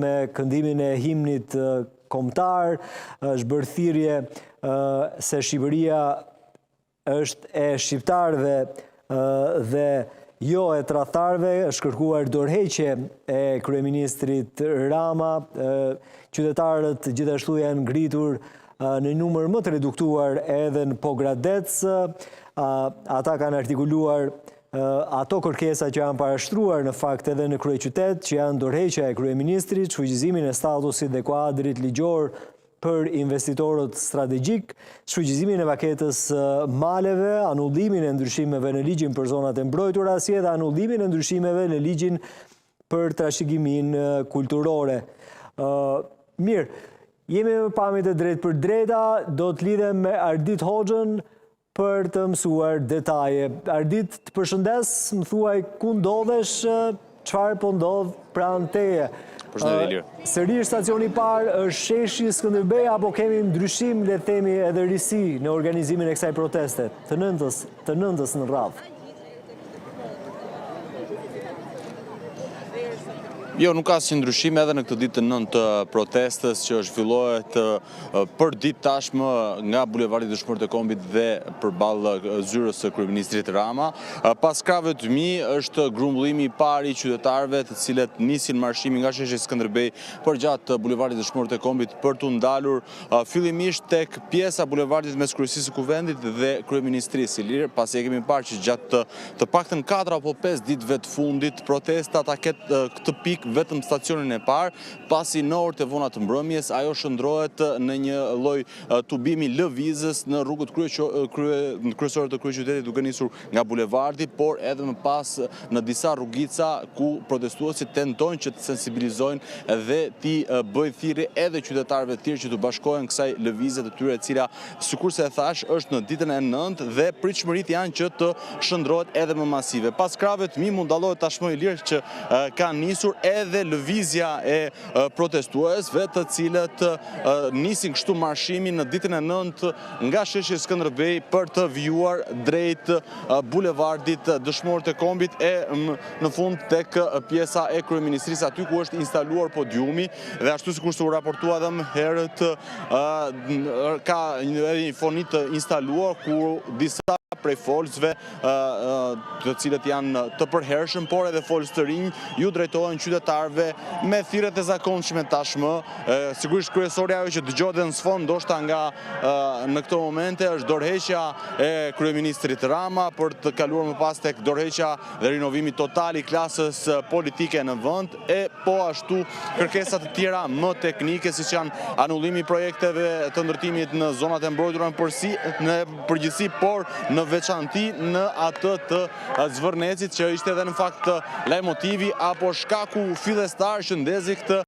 me këndimin e himnit kombëtar, është bërë thirrje se Shqipëria është e shqiptarëve dhe jo e tradhtarëve, është kërkuar dorëheqje e kryeministrit Rama. Qytetarët gjithashtu janë ngritur në numër më të reduktuar edhe në Pogradec. Ata kanë artikuluar ato kërkesa që janë parashtruar në fakt edhe në kryeqytet, që janë dorëheqja e kryeministrit, shfuqizimin e statusit dhe kuadrit ligjor për investitorët strategjik, shfuqizimin e paketës maleve, anullimin e ndryshimeve në ligjin për zonat e mbrojtura, si edhe anullimin e ndryshimeve në ligjin për trashëgimin kulturore. Mirë, jemi me pamjet e drejt për drejta, do të lidhem me Ardit Hoxhën për të mësuar detaje. Ardit, të përshëndes, më thuaj ku ndodhesh, çfarë po ndodh pranë teje. Sërish stacioni parë është sheshi Skënderbej apo kemi ndryshim, le të themi, edhe risi në organizimin e kësaj proteste të nëntës në radhë? Jo, nuk ka si ndryshim edhe në këtë ditë të nëntë të protestës që zhvillohet për ditë tashmë nga bulevardi Dëshmorët e Kombit dhe përballë zyrës së kryeministrit Rama. Pas krave të mi është grumbullimi i parë i qytetarëve të cilët nisin marshimin nga sheshi Skënderbej përgjatë bulevardit Dëshmorët e Kombit për të ndalur fillimisht tek pjesa bulevardit mes kryesisë së kuvendit dhe kryeministrisë Ilir, pasi e kemi parë që gjatë të paktën 4 apo 5 ditëve të fundit protesta ta ketë këtë pikë vetëm stacionin e parë, pasi në orët e vona të mbrëmjes ajo shndrohet në një lloj tubimi lëvizës në rrugët kryesore të kryeqytetit duke nisur nga bulevardi, por edhe më pas në disa rrugica ku protestuesit tentojnë që të sensibilizojnë dhe ti bëjnë thirrje edhe qytetarëve të tjerë që të bashkohen kësaj lëvizje të tyre, e cila sikurse e thash është në ditën e 9 dhe pritshmëritë janë që të shndrohet edhe më masive. Pas krave të mi mund dallohet tashmë Ilir që kanë nisur edhe lëvizja e protestuesve të cilët nisin kështu marshimin në ditën e 9 nga sheshi Skënderbej për të vijuar drejt bulevardit Dëshmorët e Kombit e në fund tek pjesa e kryeministrisë aty ku është instaluar podiumi dhe ashtu sikur u raportua edhe më herët ka një foni të instaluar ku disa prej folësve të cilët janë të përhershëm, por edhe folës të rinj ju drejtohen qytetarëve me thirrjet e zakonshme tashmë. Sigurisht kryesorja ajo që dëgjohet në sfond ndoshta nga në këto momente është dorëheqja e kryeministrit Rama për të kaluar më pas tek dorëheqja dhe rinovimi total i klasës politike në vend, e po ashtu kërkesa të tjera më teknike siç janë anullimi i projekteve të ndërtimit në zonat e mbrojtura në përgjithësi, por në veçanti në atë të Zvërnecit, që ishte edhe në fakt leitmotivi apo shkaku fillestar që ndezi këtë